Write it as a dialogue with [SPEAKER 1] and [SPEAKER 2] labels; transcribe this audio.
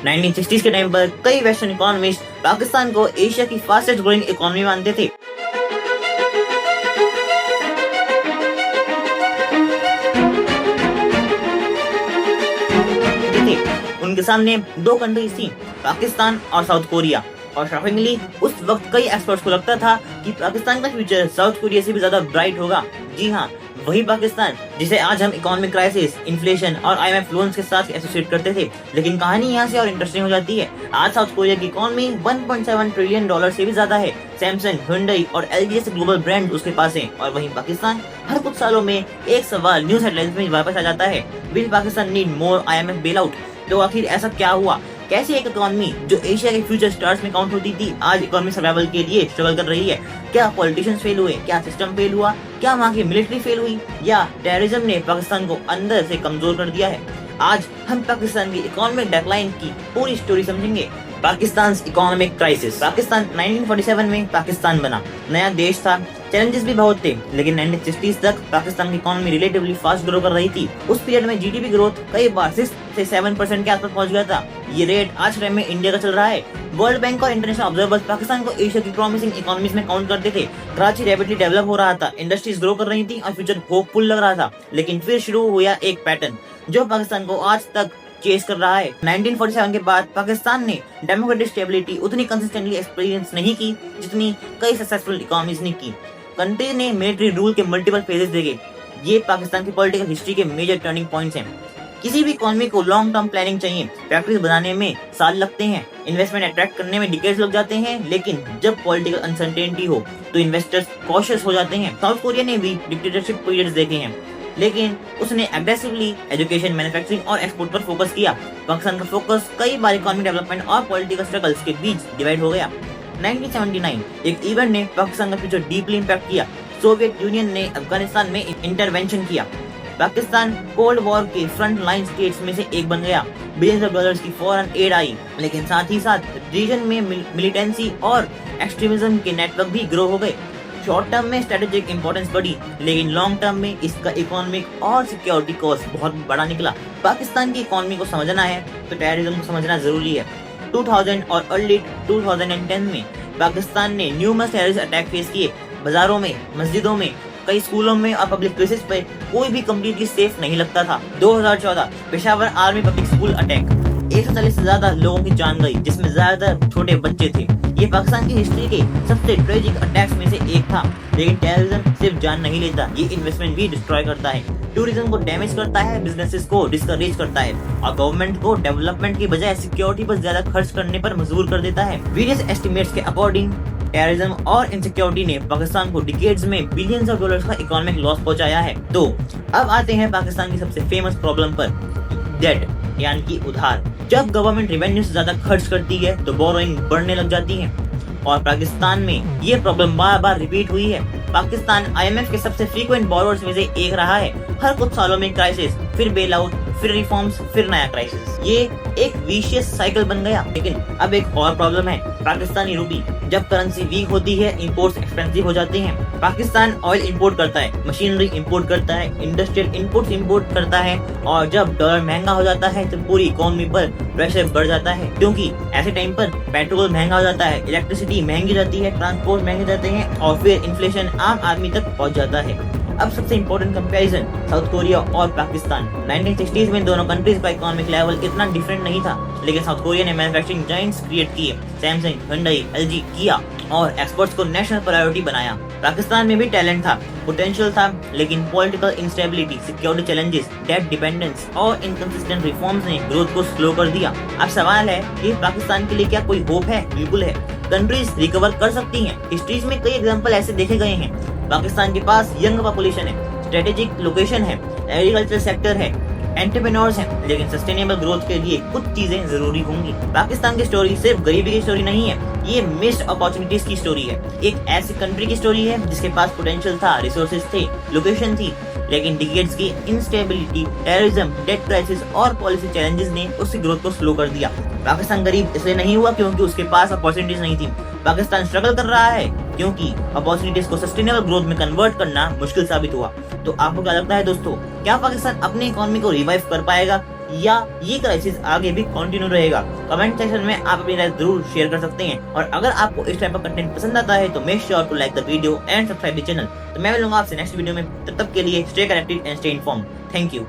[SPEAKER 1] 1960s के time पर कई वेस्टर्न इकोनॉमिस्ट पाकिस्तान को एशिया की फास्टेस्ट ग्रोइंग इकोनॉमी मानते थे। उनके सामने दो कंट्रीज थी, पाकिस्तान और साउथ कोरिया। और शॉकिंगली उस वक्त कई एक्सपर्ट्स को लगता था कि पाकिस्तान का फ्यूचर साउथ कोरिया से भी ज्यादा ब्राइट होगा। जी हाँ, वही पाकिस्तान जिसे आज हम इकोनॉमिक क्राइसिस, इन्फ्लेशन और IMF लोन्स के साथ एसोसिएट करते थे। लेकिन कहानी यहाँ से और इंटरेस्टिंग हो जाती है। आज साउथ कोरिया की इकोनॉमी 1.7 ट्रिलियन डॉलर से भी ज्यादा है। सैमसंग, Hyundai और LG जैसे ग्लोबल ब्रांड उसके पास हैं। और वहीं पाकिस्तान हर कुछ सालों में एक सवाल न्यूज हेडलाइंस में वापस आ जाता है, will Pakistan need more IMF bail out? तो आखिर ऐसा क्या हुआ? कैसे एक इकोनॉमी जो एशिया के फ्यूचर स्टार्स में काउंट होती थी आज इकोनॉमी सर्वाइवल के लिए स्ट्रगल कर रही है? क्या पॉलिटिशियंस फेल हुए? क्या सिस्टम फेल हुआ? क्या वहाँ की मिलिट्री फेल हुई? या टेररिज्म ने पाकिस्तान को अंदर से कमजोर कर दिया है? आज हम पाकिस्तान की इकोनॉमिक डेक्लाइन की पूरी स्टोरी समझेंगे। Pakistan economic crisis. पाकिस्तान 1947 में पाकिस्तान बना, नया देश था, चैलेंजेस भी बहुत थे, लेकिन 1960s तक पाकिस्तान की इकोनॉमी रिलेटिवली फास्ट ग्रो कर रही थी। उस पीरियड में GDP ग्रोथ कई बार 6 से 7% के आसपास पहुंच गया था। ये रेट आज टाइम में इंडिया का चल रहा है। वर्ल्ड बैंक और इंटरनेशनल ऑब्जर्वर्स पाकिस्तान को एशिया की प्रॉमिसिंग इकोनॉमीज में काउंट करते थे। कराची रैपिडली डेवलप हो रहा था, इंडस्ट्रीज ग्रो कर रही थी और फ्यूचर होपफुल लग रहा था। लेकिन फिर शुरू हुआ एक पैटर्न जो पाकिस्तान को आज तक चेस कर रहा है। 1947 के बाद पाकिस्तान ने डेमोक्रेटिक स्टेबिलिटी उतनी कंसिस्टेंटली एक्सपीरियंस नहीं की जितनी कई सक्सेसफुल इकोनॉमीज ने की। कंट्री ने मिलिट्री रूल के मल्टीपल फेजेस देखे। ये पाकिस्तान की पॉलिटिकल हिस्ट्री के मेजर टर्निंग पॉइंट्स हैं। किसी भी इकोनॉमी को लॉन्ग टर्म प्लानिंग चाहिए। फैक्ट्रीज बनाने में साल लगते हैं, इन्वेस्टमेंट अट्रैक्ट करने में डिकेड्स लग जाते हैं, लेकिन जब पॉलिटिकल अनसर्टेनिटी हो तो इन्वेस्टर्स कॉशियस हो जाते हैं। साउथ कोरिया ने भी डिक्टेटरशिप पीरियड्स देखे हैं, लेकिन उसने एग्रेसिवली एजुकेशन, मैन्युफैक्चरिंग और एक्सपोर्ट पर फोकस किया। पाकिस्तान का फोकस कई बार इकोनॉमिक डेवलपमेंट और पॉलिटिकल स्ट्रगल्स के बीच डिवाइड हो गया। 1979 एक इवेंट ने पाकिस्तान का फ्यूचर डीपली इम्पैक्ट किया। सोवियत यूनियन ने अफगानिस्तान में इंटरवेंशन किया। पाकिस्तान कोल्ड वॉर के फ्रंट लाइन स्टेट्स में से एक बन गया। बिलियंस ऑफ डॉलर्स की फॉरेन एड आई, लेकिन साथ ही साथ रीजन में मिलिटेंसी और एक्सट्रीमिज्म के नेटवर्क भी ग्रो हो गए। शॉर्ट टर्म में स्ट्रेटेजिक इंपॉर्टेंस बढ़ी, लेकिन लॉन्ग टर्म में इसका इकोनॉमिक और सिक्योरिटी कॉस्ट बहुत बड़ा निकला। पाकिस्तान की इकोनॉमी को समझना है तो टेररिज्म को समझना जरूरी है। 2000 और अर्ली 2010 में पाकिस्तान ने न्यूमरस टेररिस्ट अटैक फेस किए। बाजारों में, मस्जिदों में, कई स्कूलों में और पब्लिक प्लेसेस पे कोई भी कम्प्लीटली सेफ नहीं लगता था। 2014 Peshawar army public school attack, 140 से ज्यादा लोगों की जान गई, जिसमें ज्यादातर छोटे बच्चे थे। ये पाकिस्तान की हिस्ट्री के सबसे ट्रेजिक अटैक्स में से एक था। लेकिन टेररिज्म सिर्फ जान नहीं लेता, ये इन्वेस्टमेंट भी डिस्ट्रॉय करता है, टूरिज्म को डैमेज करता है, बिजनेसेस को डिस्करेज करता है और गवर्नमेंट को डेवलपमेंट की बजाय सिक्योरिटी पर ज्यादा खर्च करने पर मजबूर कर देता है। वेरियस एस्टिमेट्स के अकॉर्डिंग टेररिज्म और इनसिक्योरिटी ने पाकिस्तान को डिकेड्स में बिलियंस ऑफ डॉलर्स का इकोनॉमिक लॉस पहुंचाया है। तो अब आते हैं पाकिस्तान की सबसे फेमस प्रॉब्लम पर, डेट यानी कि उधार। जब गवर्नमेंट रेवेन्यू से ज्यादा खर्च करती है तो बोरोइंग बढ़ने लग जाती है और पाकिस्तान में ये प्रॉब्लम बार बार रिपीट हुई है। पाकिस्तान IMF के सबसे फ्रीक्वेंट बोरोअर्स में से एक रहा है। हर कुछ सालों में क्राइसिस, फिर बेल आउट, फिर रिफॉर्म्स, फिर नया क्राइसिस। ये एक विशियस साइकिल बन गया। लेकिन अब एक और प्रॉब्लम है, पाकिस्तानी रूपी। जब करेंसी वीक होती है, इंपोर्ट्स एक्सपेंसिव हो जाते हैं। पाकिस्तान ऑयल इंपोर्ट करता है, मशीनरी इंपोर्ट करता है, इंडस्ट्रियल इनपुट्स इंपोर्ट करता है और जब डॉलर महंगा हो जाता है तो पूरी इकोनॉमी पर प्रेशर बढ़ जाता है, क्योंकि ऐसे टाइम पर पेट्रोल महंगा हो जाता है, इलेक्ट्रिसिटी महंगी जाती है, ट्रांसपोर्ट महंगे जाते हैं और फिर इन्फ्लेशन आम आदमी तक पहुंच जाता है। अब सबसे इम्पोर्टेंट कंपैरिजन, साउथ कोरिया और पाकिस्तान। 1960s में दोनों कंट्रीज का इकोनॉमिक लेवल इतना डिफरेंट नहीं था, लेकिन साउथ कोरिया ने मैन्युफैक्चरिंग जायंट्स क्रिएट किए, सैमसंग, Hyundai, LG, किया और एक्सपोर्ट्स को नेशनल प्रायोरिटी बनाया। पाकिस्तान में भी टैलेंट था, पोटेंशियल था, लेकिन political instability, security challenges, debt dependence और इनकंसिस्टेंट रिफॉर्म्स ने ग्रोथ को स्लो कर दिया। अब सवाल है कि पाकिस्तान के लिए क्या कोई होप है? बिल्कुल है। कंट्रीज रिकवर कर सकती हैं। हिस्ट्रीज में कई एग्जांपल ऐसे देखे गए हैं। पाकिस्तान के पास यंग पॉपुलेशन है, स्ट्रेटेजिक लोकेशन है, एग्रीकल्चर सेक्टर है, एंटरप्रेन्योर्स हैं, लेकिन सस्टेनेबल ग्रोथ के लिए कुछ चीजें जरूरी होंगी। पाकिस्तान की स्टोरी सिर्फ गरीबी की स्टोरी नहीं है, ये मिस्ड अपॉर्चुनिटीज की स्टोरी है। एक ऐसी कंट्री की स्टोरी है जिसके पास पोटेंशियल था, रिसोर्सेज थे, लोकेशन थी, लेकिन डिकेड्स की इंस्टेबिलिटी, टेररिज्म, डेट क्राइसिस और पॉलिसी चैलेंजेस ने उसकी ग्रोथ को स्लो कर दिया। पाकिस्तान गरीब इसलिए नहीं हुआ क्योंकि उसके पास अपॉर्चुनिटीज नहीं थी। पाकिस्तान स्ट्रगल कर रहा है क्योंकि अपॉर्चुनिटीज को सस्टेनेबल ग्रोथ में कन्वर्ट करना मुश्किल साबित हुआ। तो आपको क्या लगता है दोस्तों, क्या पाकिस्तान अपनी इकोनॉमी को रिवाइव कर पाएगा? या ये क्राइसिस आगे भी कंटिन्यू रहेगा? कमेंट सेक्शन में आप अपनी राय जरूर शेयर कर सकते हैं। और अगर आपको इस टाइप का कंटेंट पसंद आता है तो make sure to like the video and subscribe the channel. तो मैं मिलूंगा आपसे नेक्स्ट वीडियो में, तब तक के लिए stay connected and stay informed. Thank you.